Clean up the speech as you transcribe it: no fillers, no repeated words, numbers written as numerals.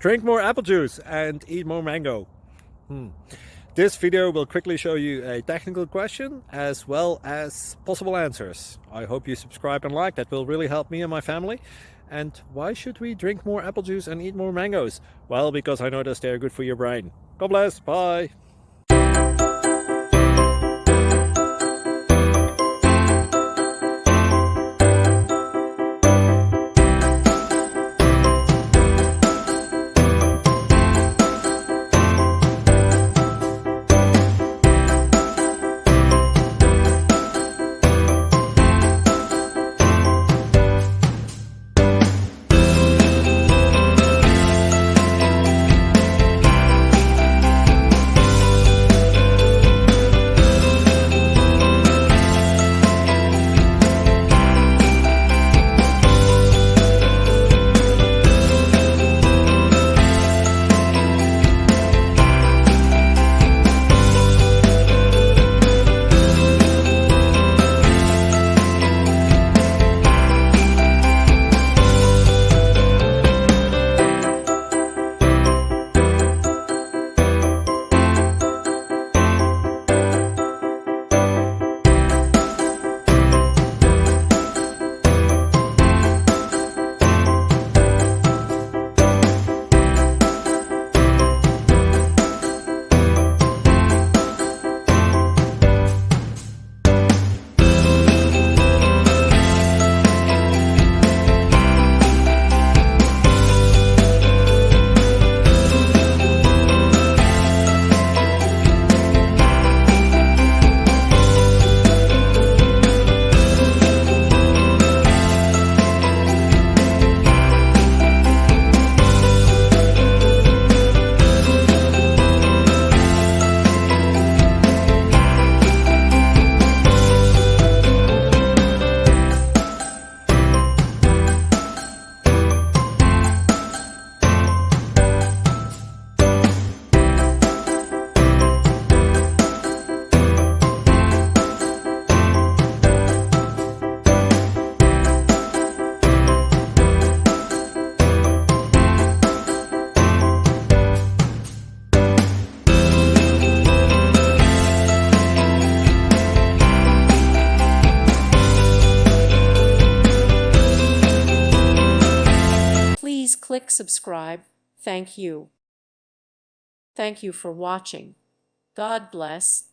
Drink more apple juice and eat more mango. This video will quickly show you a technical question as well as possible answers. I hope you subscribe and like, that will really help me and my family. And why should we drink more apple juice and eat more mangoes? Well, because I noticed they're good for your brain. God bless, bye! Please click subscribe. Thank you. Thank you for watching. God bless.